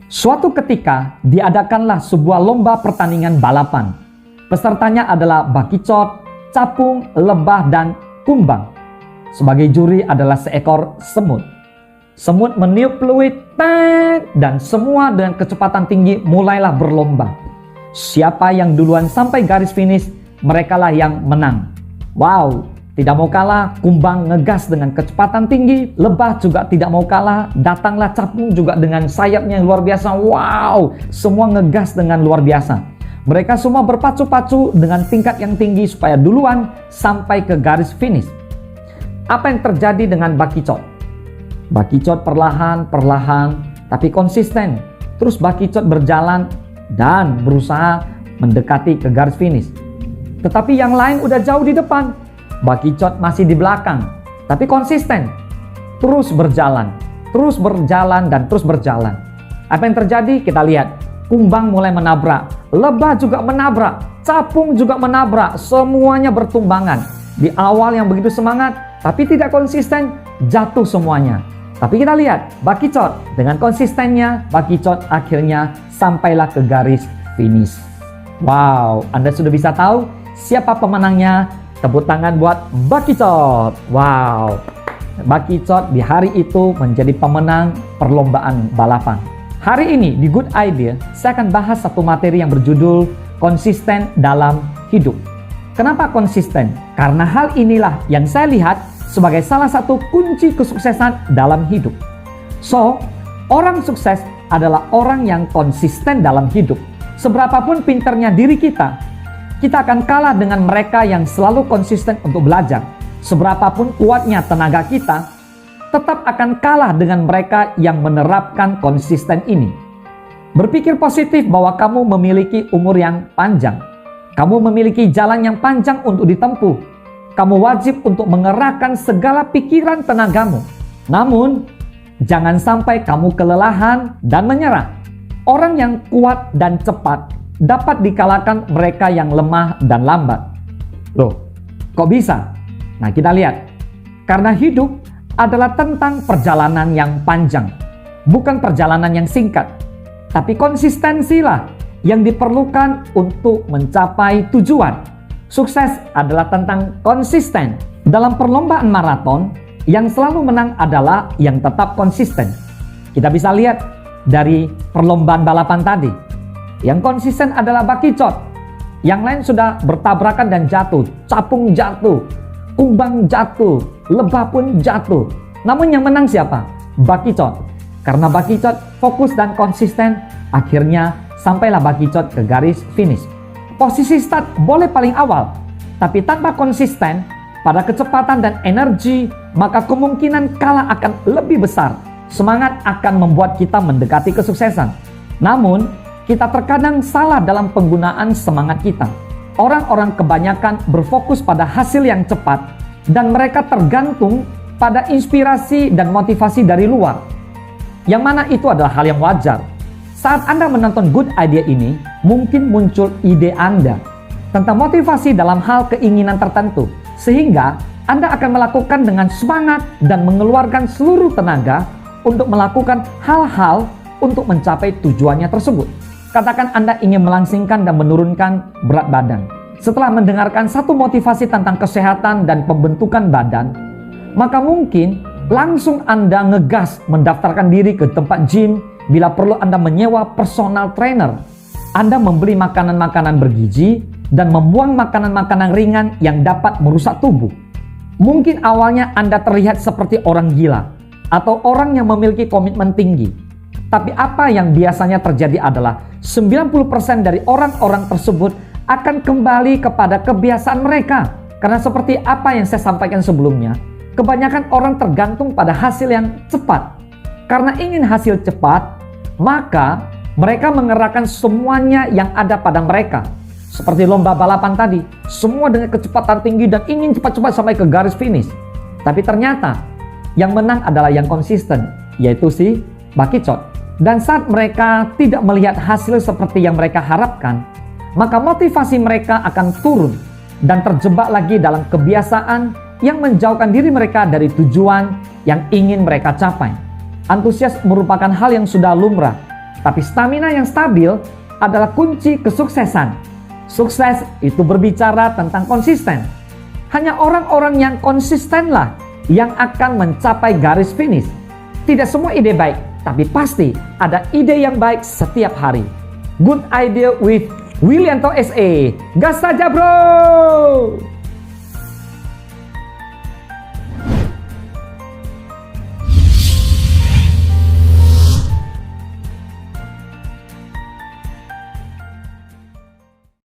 Suatu ketika diadakanlah sebuah lomba pertandingan balapan. Pesertanya adalah bakicot, capung, lebah, dan kumbang. Sebagai juri adalah seekor semut. Semut meniup peluit, dan semua dengan kecepatan tinggi mulailah berlomba. Siapa yang duluan sampai garis finish, merekalah yang menang. Wow, tidak mau kalah, kumbang ngegas dengan kecepatan tinggi, lebah juga tidak mau kalah, datanglah capung juga dengan sayapnya yang luar biasa. Wow, semua ngegas dengan luar biasa. Mereka semua berpacu-pacu dengan tingkat yang tinggi supaya duluan sampai ke garis finish. Apa yang terjadi dengan bakicot? Bakicot perlahan-perlahan tapi konsisten. Terus bakicot berjalan dan berusaha mendekati ke garis finish. Tetapi yang lain udah jauh di depan. Bakicot masih di belakang, tapi konsisten. Terus berjalan, dan terus berjalan. Apa yang terjadi? Kita lihat. Kumbang mulai menabrak, lebah juga menabrak, capung juga menabrak. Semuanya bertumbangan. Di awal yang begitu semangat, tapi tidak konsisten, jatuh semuanya. Tapi kita lihat, bakicot dengan konsistennya, bakicot akhirnya sampailah ke garis finish. Wow, Anda sudah bisa tahu siapa pemenangnya? Tepuk tangan buat bakicot. Wow, bakicot di hari itu menjadi pemenang perlombaan balapan. Hari ini di Good Idea, saya akan bahas satu materi yang berjudul konsisten dalam hidup. Kenapa konsisten? Karena hal inilah yang saya lihat sebagai salah satu kunci kesuksesan dalam hidup. So, orang sukses adalah orang yang konsisten dalam hidup. Seberapapun pinternya diri kita akan kalah dengan mereka yang selalu konsisten untuk belajar. Seberapapun kuatnya tenaga kita, tetap akan kalah dengan mereka yang menerapkan konsisten ini. Berpikir positif bahwa kamu memiliki umur yang panjang. Kamu memiliki jalan yang panjang untuk ditempuh. Kamu wajib untuk mengerahkan segala pikiran tenagamu. Namun, jangan sampai kamu kelelahan dan menyerah. Orang yang kuat dan cepat dapat dikalahkan mereka yang lemah dan lambat. Loh, kok bisa? Nah, kita lihat. Karena hidup adalah tentang perjalanan yang panjang, bukan perjalanan yang singkat. Tapi konsistensilah yang diperlukan untuk mencapai tujuan. Sukses adalah tentang konsisten. Dalam perlombaan maraton, yang selalu menang adalah yang tetap konsisten. Kita bisa lihat dari perlombaan balapan tadi. Yang konsisten adalah bakicot. Yang lain sudah bertabrakan dan jatuh. Capung jatuh, kumbang jatuh, lebah pun jatuh. Namun yang menang siapa? Bakicot. Karena bakicot fokus dan konsisten, akhirnya sampailah bakicot ke garis finish. Posisi start boleh paling awal, tapi tanpa konsisten pada kecepatan dan energi, maka kemungkinan kalah akan lebih besar. Semangat akan membuat kita mendekati kesuksesan. Namun, kita terkadang salah dalam penggunaan semangat kita. Orang-orang kebanyakan berfokus pada hasil yang cepat dan mereka tergantung pada inspirasi dan motivasi dari luar. Yang mana itu adalah hal yang wajar. Saat Anda menonton Good Idea ini, mungkin muncul ide Anda tentang motivasi dalam hal keinginan tertentu. Sehingga Anda akan melakukan dengan semangat dan mengeluarkan seluruh tenaga untuk melakukan hal-hal untuk mencapai tujuannya tersebut. Katakan Anda ingin melangsingkan dan menurunkan berat badan. Setelah mendengarkan satu motivasi tentang kesehatan dan pembentukan badan, maka mungkin langsung Anda ngegas mendaftarkan diri ke tempat gym. Bila perlu Anda menyewa personal trainer. Anda membeli makanan-makanan bergizi dan membuang makanan-makanan ringan yang dapat merusak tubuh. Mungkin awalnya Anda terlihat seperti orang gila atau orang yang memiliki komitmen tinggi. Tapi apa yang biasanya terjadi adalah 90% dari orang-orang tersebut akan kembali kepada kebiasaan mereka. Karena seperti apa yang saya sampaikan sebelumnya, kebanyakan orang tergantung pada hasil yang cepat. Karena ingin hasil cepat, maka mereka mengerahkan semuanya yang ada pada mereka. Seperti lomba balapan tadi, semua dengan kecepatan tinggi dan ingin cepat-cepat sampai ke garis finish. Tapi ternyata yang menang adalah yang konsisten, yaitu si bakicot. Dan saat mereka tidak melihat hasil seperti yang mereka harapkan, maka motivasi mereka akan turun dan terjebak lagi dalam kebiasaan yang menjauhkan diri mereka dari tujuan yang ingin mereka capai. Antusias merupakan hal yang sudah lumrah. Tapi stamina yang stabil adalah kunci kesuksesan. Sukses itu berbicara tentang konsisten. Hanya orang-orang yang konsistenlah yang akan mencapai garis finish. Tidak semua ide baik, tapi pasti ada ide yang baik setiap hari. Good idea with Willianto SE. Gas saja bro!